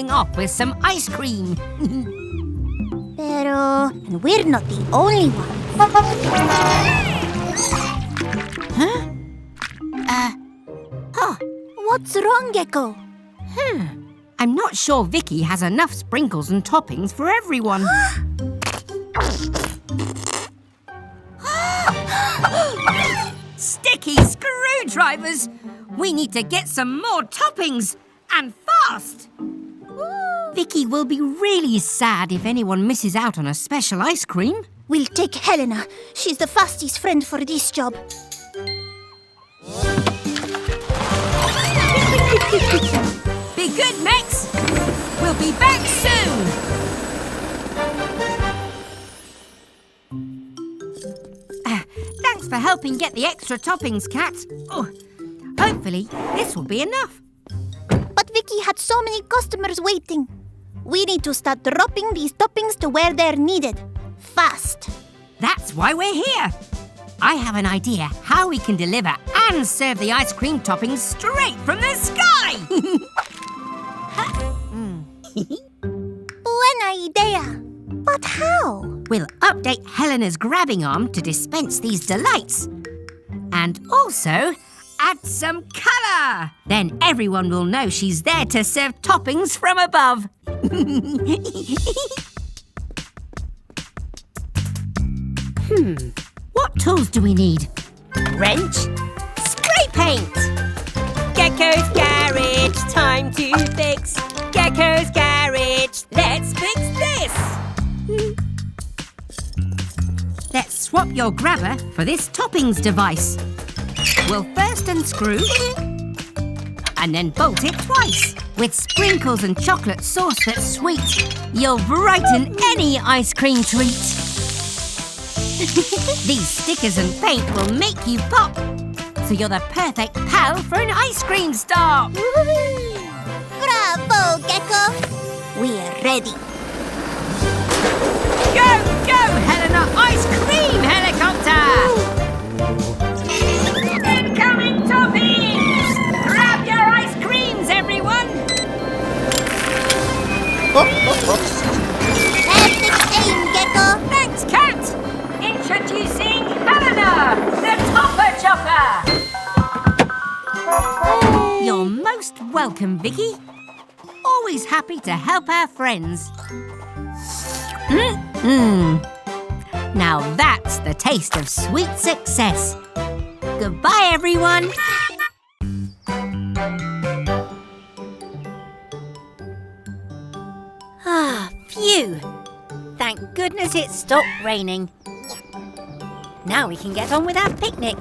cooling off with some ice cream. And we're not the only ones. Huh? What's wrong, Gecko? I'm not sure Vicky has enough sprinkles and toppings for everyone. Sticky screwdrivers! We need to get some more toppings, and fast! Vicky will be really sad if anyone misses out on a special ice cream. We'll take Helena. She's the fastest friend for this job. Be good, Max! We'll be back soon! Thanks for helping get the extra toppings, Kat. Oh, hopefully, this will be enough. But Vicky had so many customers waiting. We need to start dropping these toppings to where they're needed. Fast. That's why we're here. I have an idea how we can deliver and serve the ice cream toppings straight from the sky. Buena idea. But how? We'll update Helena's grabbing arm to dispense these delights. And also add some colour. Then everyone will know she's there to serve toppings from above. What tools do we need? Wrench, spray paint. Gecko's garage, time to fix. Gecko's garage, let's fix this. Let's swap your grabber for this toppings device. We'll first unscrew and then bolt it twice. With sprinkles and chocolate sauce that's sweet, you'll brighten any ice cream treat. These stickers and paint will make you pop, so you're the perfect pal for an ice cream stop. Bravo, Gecko. We're ready. Go, go, Helena! Ice cream helicopter! Incoming toppings! Grab your ice creams, everyone! Perfect aim, Gecko. Thanks, Kat! Introducing Helena, the Topper Chopper! You're most welcome, Vicky. Always happy to help our friends. Now that's the taste of sweet success. Goodbye, everyone. Phew. Thank goodness it stopped raining. Now we can get on with our picnic.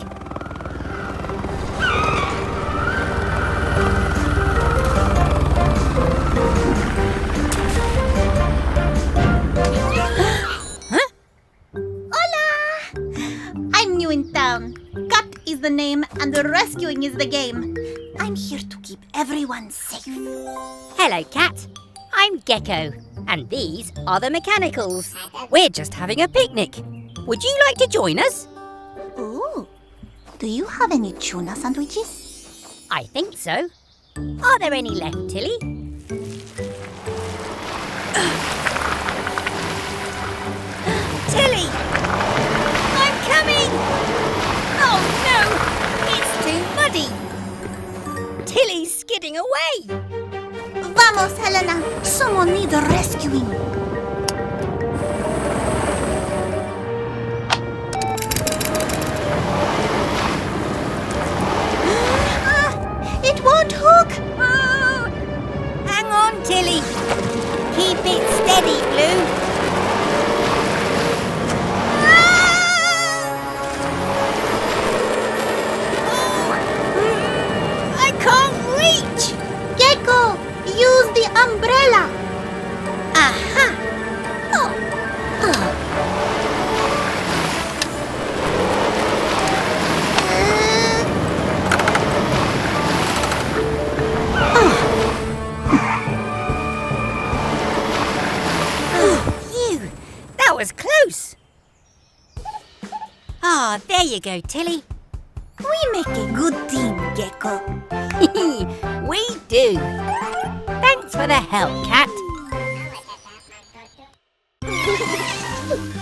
The name and the rescuing is the game. I'm here to keep everyone safe. Hello, Kat. I'm Gecko, and these are the mechanicals. We're just having a picnic. Would you like to join us? Ooh. Do you have any tuna sandwiches? I think so. Are there any left, Tilly? Tilly! I'm coming! Oh, no! It's too muddy! Tilly's skidding away! Vamos, Helena! Someone needs rescuing! It won't hook! Oh! Hang on, Tilly! Keep it steady, Blue! Gecko, use the umbrella. Aha! Oh. Phew! That was close. Ah, there you go, Tilly. We make a good team, Gecko. We do. Thanks, Thanks for the help, Cat.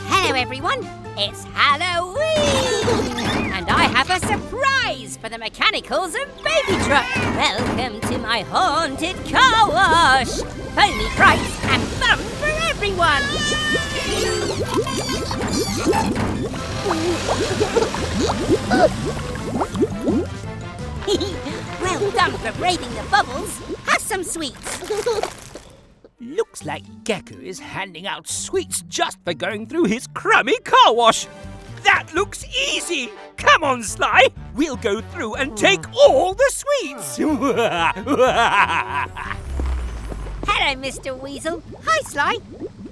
Hello, everyone. It's Halloween! And I have a surprise for the mechanicals and baby truck. Welcome to my haunted car wash. Foamy price and fun for everyone. Well done for braving the bubbles. Have some sweets. Looks like Gecko is handing out sweets just for going through his crummy car wash. That looks easy. Come on, Sly. We'll go through and take all the sweets. Hello, Mr. Weasel. Hi, Sly.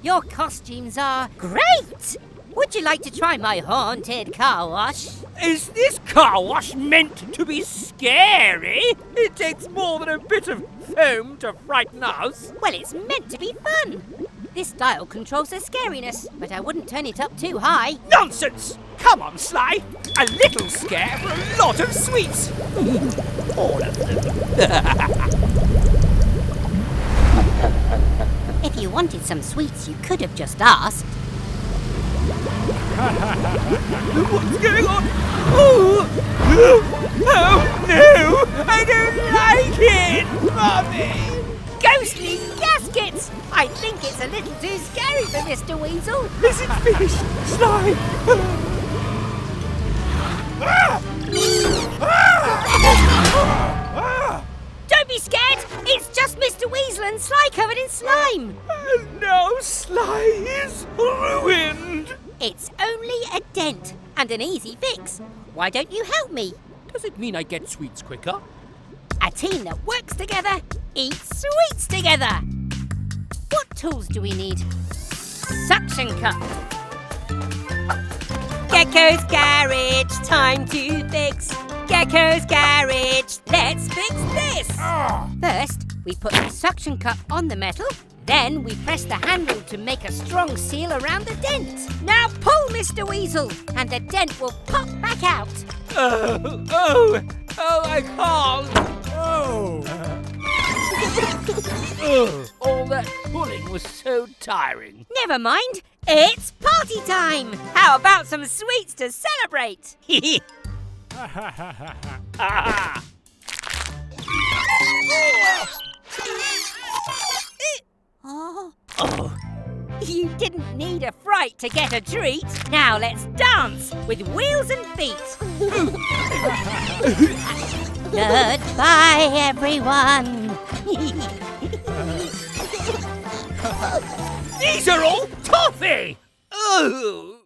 Your costumes are great. Would you like to try my haunted car wash? Is this car wash meant to be scary? It takes more than a bit of foam to frighten us. Well, it's meant to be fun. This dial controls the scariness, but I wouldn't turn it up too high. Nonsense! Come on, Sly. A little scare for a lot of sweets. All of them. If you wanted some sweets, you could have just asked. What's going on? Oh no! I don't like it! Mommy! Ghostly gaskets! I think it's a little too scary for Mr. Weasel. Is it finished, Sly? Don't be scared! It's just Mr. Weasel and Sly covered in slime. No, Sly is ruined! It's only a dent and an easy fix. Why don't you help me? Does it mean I get sweets quicker? A team that works together eats sweets together. What tools do we need? Suction cup. Gecko's garage, time to fix. Gecko's garage, let's fix this. First, we put the suction cup on the metal. Then we press the handle to make a strong seal around the dent. Now pull, Mr. Weasel, and the dent will pop back out. I can't. All that pulling was so tiring. Never mind, it's party time. How about some sweets to celebrate? Oh. You didn't need a fright to get a treat. Now let's dance with wheels and feet. Goodbye, everyone. These are all toffee! Oh.